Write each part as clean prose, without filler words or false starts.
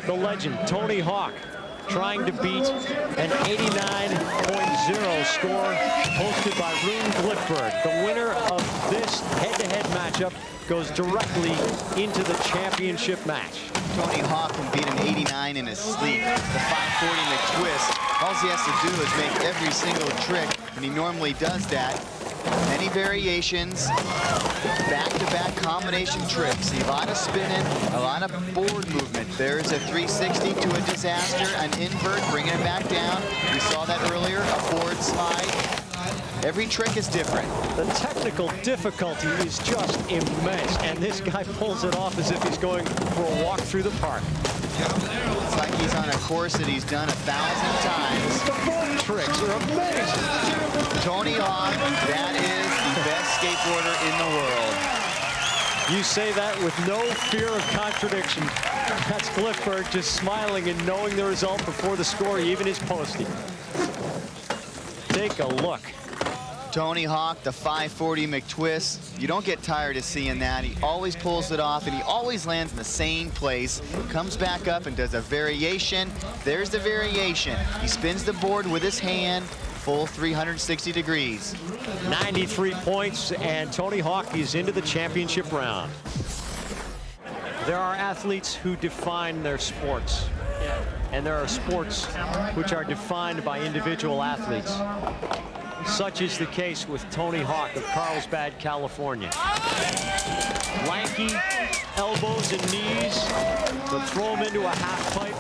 the legend, Tony Hawk, trying to beat an 89.0 score posted by Rune Glifberg. The winner of this head-to-head matchup goes directly into the championship match. Tony Hawk can beat an 89 in his sleep. The 540 McTwist, all he has to do is make every single trick, and he normally does that. Many variations, back-to-back combination tricks, a lot of spinning, a lot of board movement. There's a 360 to a disaster, an invert, bringing it back down. We saw that earlier, a board slide. Every trick is different. The technical difficulty is just immense, and this guy pulls it off as if he's going for a walk through the park. It's like he's on a course that he's done 1,000 times. The board tricks are amazing. Tony Hawk, that is the best skateboarder in the world. You say that with no fear of contradiction. That's Glifberg just smiling and knowing the result before the score even is posted. Take a look. Tony Hawk, the 540 McTwist. You don't get tired of seeing that. He always pulls it off, and he always lands in the same place. Comes back up and does a variation. There's the variation. He spins the board with his hand, full 360 degrees. 93 points, and Tony Hawk is into the championship round. There are athletes who define their sports, and there are sports which are defined by individual athletes. Such is the case with Tony Hawk of Carlsbad, California. Lanky, elbows and knees, but throw him into a half pipe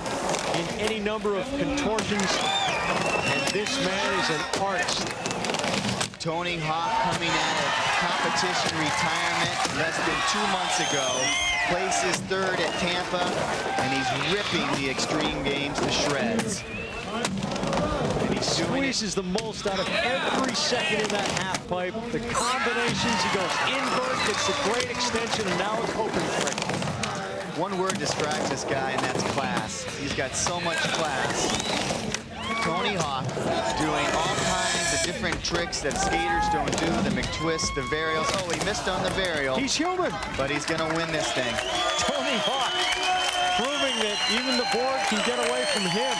in any number of contortions, and this man is an artist. Tony Hawk coming out of competition retirement less than 2 months ago. Places third at Tampa, and he's ripping the Extreme Games to shreds. Squeezes the most out of every second in that half pipe. The combinations, he goes invert, gets the great extension, and now it's open trick. One word describes this guy, and that's class. He's got so much class. Tony Hawk doing all kinds of different tricks that skaters don't do. The McTwist, the varials. Oh, he missed on the varial. He's human. But he's gonna win this thing. Tony Hawk proving that even the board can get away from him.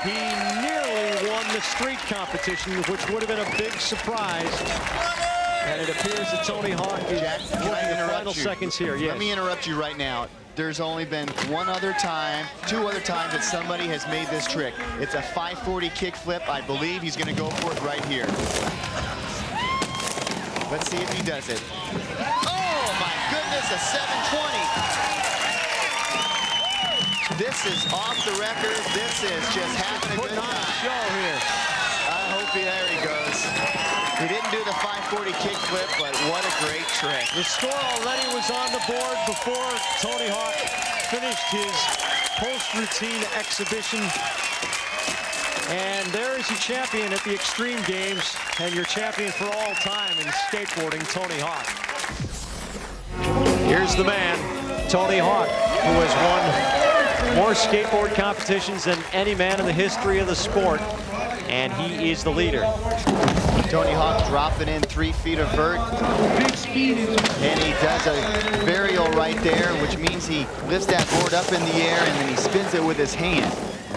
He nearly won the street competition, which would have been a big surprise. And it appears that Tony Hawk is working the final seconds here. Yes. Let me interrupt you right now. There's only been two other times that somebody has made this trick. It's a 540 kickflip. I believe he's going to go for it right here. Let's see if he does it. Oh, my goodness, a 720. This is off the record. This is just having a good time. Show here. I hope there he goes. He didn't do the 540 kickflip, but what a great trick. The score already was on the board before Tony Hawk finished his post-routine exhibition. And there is your champion at the Extreme Games, and your champion for all time in skateboarding, Tony Hawk. Here's the man, Tony Hawk, who has won more skateboard competitions than any man in the history of the sport, and he is the leader. Tony Hawk dropping in 3 feet of vert, and he does a varial right there, which means he lifts that board up in the air and then he spins it with his hand.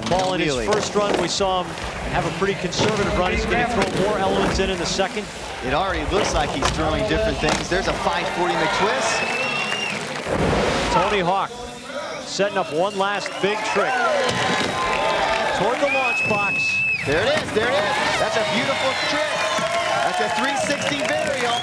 Ball in his first run, we saw him have a pretty conservative run. He's going to throw more elements in the second. It already looks like he's throwing different things. There's a 540 McTwist. Tony Hawk setting up one last big trick toward the launch box. There it is, there it is. That's a beautiful trick. That's a 360 varial.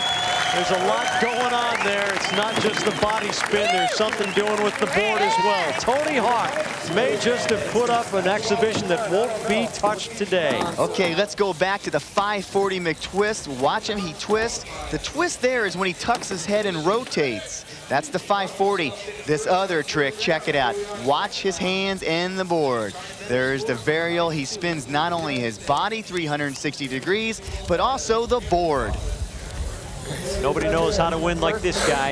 There's a lot going on there. It's not just the body spin. There's something doing with the board as well. Tony Hawk may just have put up an exhibition that won't be touched today. Okay, let's go back to the 540 McTwist. Watch him, he twists. The twist there is when he tucks his head and rotates. That's the 540. This other trick, check it out. Watch his hands and the board. There's the varial. He spins not only his body 360 degrees, but also the board. Nobody knows how to win like this guy.